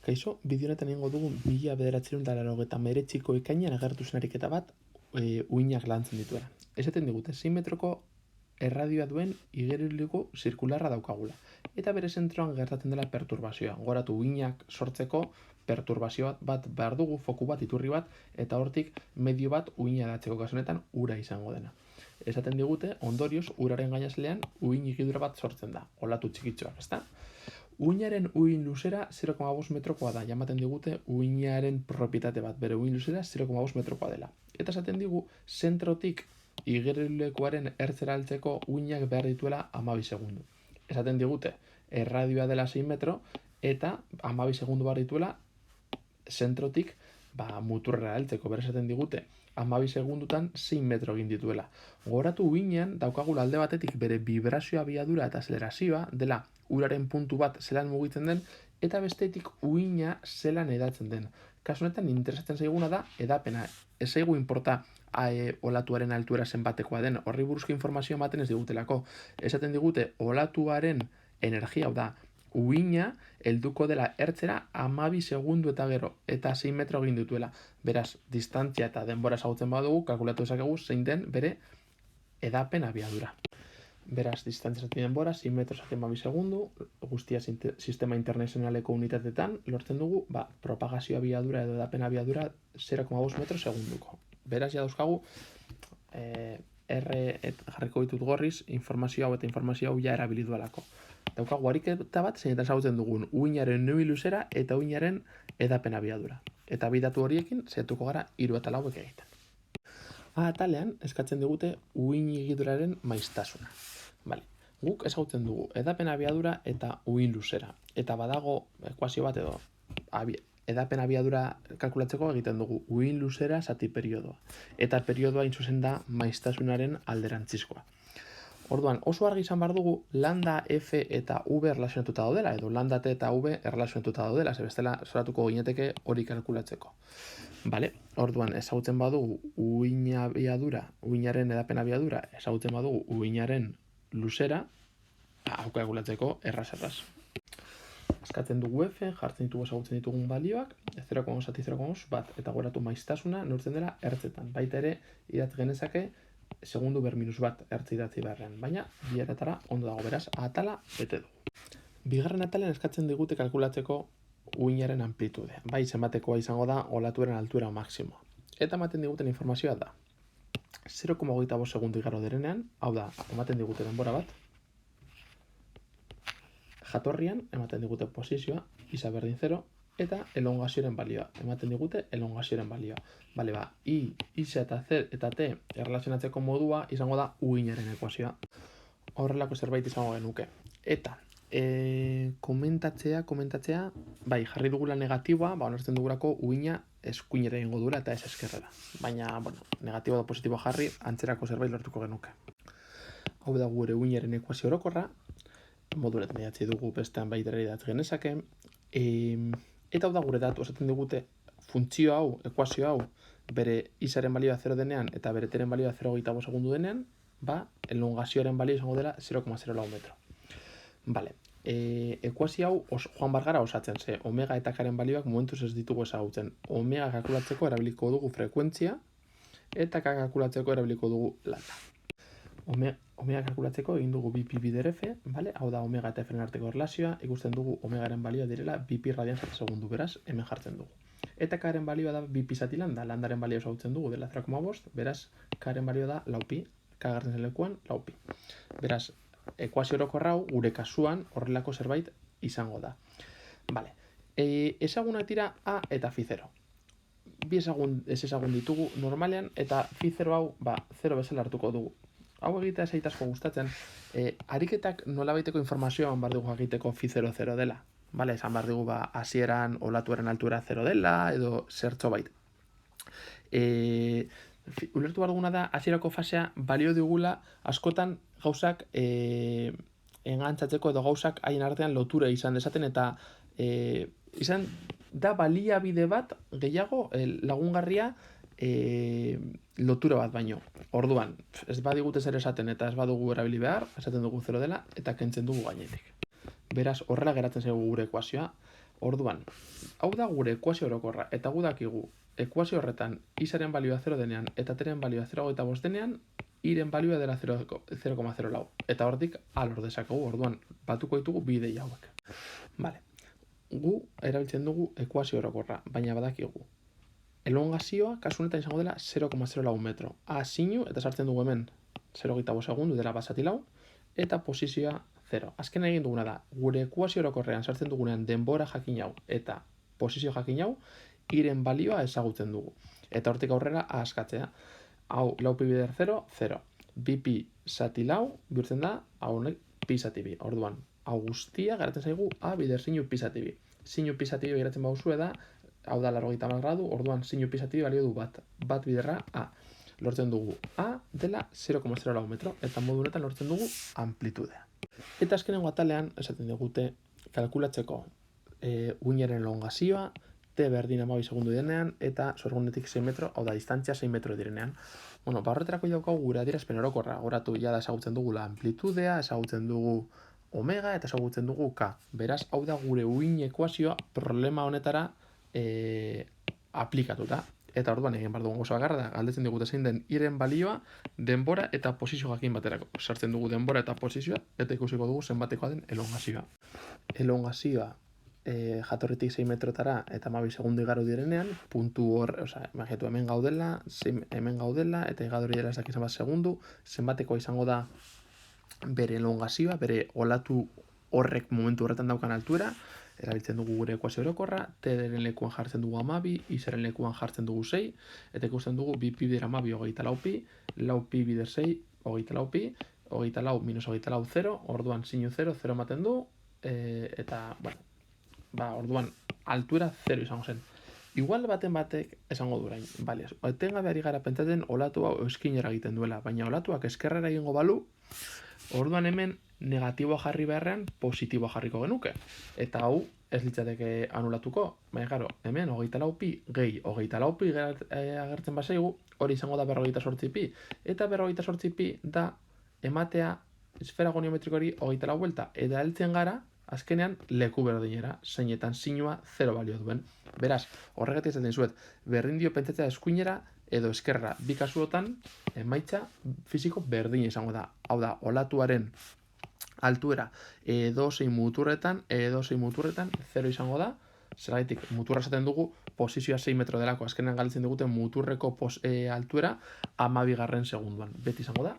Kaixo, bideo honetan egingo dugu 1989ko ekainean agertu zen ariketa bat uhinak lantzen dituela. Esaten digute 6 metroko erradioa duen igeriliko zirkularra daukagula. Eta bere zentroan gertatzen dela perturbazioa. Goratu uhinak sortzeko perturbazio bat behar dugu, foku bat, iturri bat, eta hortik medio bat uhina datzeko kasunetan ura izango dena. Esaten digute, ondorioz, uraren gainazlean uhin igidura bat sortzen da, olatu txikitxoak, ezta? Uhinaren uhin luzera 0,5 metrokoa da, jamaten digute uhinaren propietate bat, bere uhin luzera 0,5 metrokoa dela. Eta esaten digu, zentrotik igerilekuaren ertzera altzeko uhinak behar dituela 12 segundu. Esaten digute, erradioa dela 6 metro, eta 12 segundu behar dituela zentrotik muturrera heltzeko. Bera esaten digute, 12 segundutan 6 metro egin dituela. Gogoratu uhinean daukagula alde batetik bere vibrazioa abiadura eta azelerazioa dela uraren puntu bat zelan mugitzen den, eta bestetik uhina zelan edatzen den. Kasu honetan interesatzen zaiguna da edapena. Ez zaigu inporta olatuaren altuera zenbatekoa den. Horri buruzko informazioa ematen ez digutelako. Esaten digute olatuaren energia, hau da, uhina helduko dela ertzera 12 segundu eta gero, eta 6 metro egin dituela. Beraz, distantzia eta denbora ezagutzen badugu, kalkulatu dezakegu zein den bere edapen abiadura. Beraz, distantzia zati denbora, 6 metro zati 12 segundu, guztia sistema internazionaleko unitatetan, lortzen dugu, propagazio abiadura edo edapen abiadura 0,5 metro segunduko. Beraz, ja dauzkagu, jarriko ditut gorriz, informazio hau eta informazio hau ja erabilidualako. Daukagu ariketa bat, zeinetan ezagutzen dugun uhinaren uhin luzera eta uhinaren edapen abiadura. Eta bi datu horiekin, zehatuko gara 3 eta 4 egiten. Atalean, eskatzen digute uhin igiduraren maiztasuna. Vale. Guk ezagutzen dugu edapen abiadura eta uhin luzera. Eta badago ekuazio bat edo edapen abiadura kalkulatzeko egiten dugu uhin luzera zati periodoa. Eta periodoa intzuzen da maiztasunaren alderantzizkoa. Orduan, oso argi izan behar dugu lambda F eta V erlazionatuta daudela, edo lambda T eta V erlazionatuta daudela, ze bestela zoratuko gineteke hori kalkulatzeko. Vale, orduan, ezagutzen badugu uhinaren edapen abiadura, ezagutzen badugu uhinaren luzera, hau kalkulatzeko erraz. Eskatzen dugu F, jartzen ditugu ezagutzen ditugun balioak, 0,1 zati 0,1 bat, eta goratu maiztasuna neurtzen dela ertzetan. Baita ere, idatz genezake, segundu ber minus bat ertzi idatzi beharrean, baina biaratara ondo dago, beraz, atala bete dugu. Bigarren atalean eskatzen digute kalkulatzeko uhinaren amplitudea. Bai, zenbatekoa izango da olatuaren altura maksimoa. Eta ematen diguten informazioa da 0,25 segundu igaro direnean, hau da, ematen digute denbora bat, jatorrian ematen digute posizioa, isa berdin 0, eta elongazioaren balioa. Ematen digute elongazioaren balioa. Bale, I, isa eta Z eta T erlazionatzeko modua izango da uhinaren ekuazioa. Horrelako zerbait izango genuke. Eta, komentatzea, bai, jarri dugula negatiboa, onertzen dugulako uhina eskuinera egingo duela eta ez eskerrera. Baina, negatibo da positibo jarri, antzerako zerbait lortuko genuke. Hau da gure uhinaren ekuazio orokorra, moduretan idatzi dugu bestean baita ere idatz genezake, eta hau da gure datu, esaten digute funtzio hau, ekuazio hau, bere isaren balioa 0 denean eta bere teren balioa 0,25 segundu denean, elongazioaren balioa izango dela 0,04 metro. Vale, ekuazio hau joan bargara osatzen, ze omega eta karen balioak momentuz ez ditugu ezagutzen. Omega kalkulatzeko erabiliko dugu frekuentzia, eta k kalkulatzeko erabiliko dugu lambda. Omega kalkulatzeko egin dugu bi pi bider F, vale? Hau da omega eta Fren arteko erlazioa, ikusten dugu omegaren balioa direla 2 pi radian zati segundu, beraz, hemen jartzen dugu. Eta karen balioa da 2 pi zati lambda, landaren balioa ezagutzen dugu dela 0,5, beraz, karen balioa da 4 pi, k gartzen zen lekuan 4 pi. Beraz, ekuazio orokorra hau gure kasuan horrelako zerbait izango da. Vale, ezagunak dira A eta phi 0. Bi ezagun ditugu normalean, eta phi 0 hau 0 bezala hartuko dugu. Hau egitea zait asko gustatzen, ariketak nolabaiteko informazioa eman behar dugu egiteko phi 0 dela. Vale, esan behar dugu hasieran olatuaren altura 0 dela, edo zertxo bait. Ulertu behar duguna da, hasierako fasea balio digula askotan gauzak engantzatzeko edo gauzak haien artean lotura izan dezaten, eta izan da baliabide bat gehiago lagungarria lotura bat baino. Orduan, ez badigute zer esaten eta ez badugu erabili behar, esaten dugu 0 dela eta kentzen dugu gainetik. Beraz, horrela geratzen zaigu gure ekuazioa. Orduan, hau da gure ekuazio orokorra, eta gu dakigu, ekuazio horretan isaren balioa 0 denean, eta teren balioa 0,5 denean, iren balioa dela 0,04. Eta hortik alor dezakegu, orduan, batuko ditugu bi ideia hauek. Vale. Gu erabiltzen dugu ekuazio orokorra, baina badakigu. Elongazioa, kasu honetan izango dela 0,04 metro. A sinu, eta sartzen dugu hemen 0,5 segundu dela basati lau, eta posizioa 0. Azken egin duguna da, gure ekuazio orokorrean sartzen dugunean denbora jakin hau eta posizio jakin hau, iren balioa ezagutzen dugu. Eta hortik aurrera askatzea. Hau, lau pi bider 0, 0. Bi pi zati lau, bihurtzen da, hau honek pi zati bi. Orduan, hau guztia geratzen zaigu a bider sinu pi zati bi. Sinu pi zati bi geratzen bauzue da, hau da 80 gradu, orduan sinu pi zati bi balio du bat. Bat biderra a. Lortzen dugu a dela 0,04 metro, eta modu honetan lortzen dugu amplitudea. Eta azkenengo atalean, esaten digute, kalkulatzeko uinaren elongazioa, T berdin 12 segundu direnean, eta sorgunetik 6 metro, hau da, distantzia 6 metro direnean. Bueno, horretarako daukagu gure adierazpen orokorra. Horatu ja da ezagutzen dugu la amplitudea, ezagutzen dugu omega, eta ezagutzen dugu k. Beraz, hau da gure uin ekuazioa problema honetara aplikatuta. Eta orduan egin behar dugun gauza bakarra da, galdetzen digute zein den iren balioa, denbora eta posizio jakin baterako. Sartzen dugu denbora eta posizioa, eta ikusiko dugu zenbatekoa den elongazioa. Elongazioa jatorritik 6 metrotara eta 12 segundu igaro direnean, puntu hor, imaginatu hemen gaudela, eta igadori dela ez dakizan bat segundu, zenbatekoa izango da bere elongazioa, bere olatu horrek momentu horretan daukan altuera, erabiltzen dugu gure ekuazio orokorra, T-ren lekuan jartzen dugu 12, I-ren lekuan jartzen dugu 6, eta ikusten dugu 2 pi bider 12 hogeita lau pi, lau pi bider 6 hogeita lau pi, hogeita lau minus hogeita lau 0, orduan sinu 0, 0 ematen du, eta, bueno, orduan altuera 0 izango zen. Igual baten batek esango durain, bale, etengabe ari gara pentsatzen olatu hau eskinera egiten duela, baina olatuak eskerrera egingo balu, orduan hemen negatiboa jarri beharrean positiboa jarriko genuke. Eta hau ez litzateke anulatuko, baina gero, hemen hogeita lau pi gehi hogeita lau pi agertzen bazaigu, hori izango da 48 pi. Eta 48 pi da ematea esfera goniometrikoari hogeita lau buelta. Eta heltzen gara, azkenean leku berdinera, zeinetan sinua 0 balio duen. Beraz, horregatik esaten zuet, berdin dio pentsatzea eskuinera edo eskerra. Bi kasuotan, emaitza fisiko berdina izango da. Hau da, olatuaren altuera edozein muturretan 0 izango da. Zergatik, muturra esaten dugu, posizioa 6 metro delako. Azkenean galtzen digute muturreko altuera 12 segunduan. Beti izango da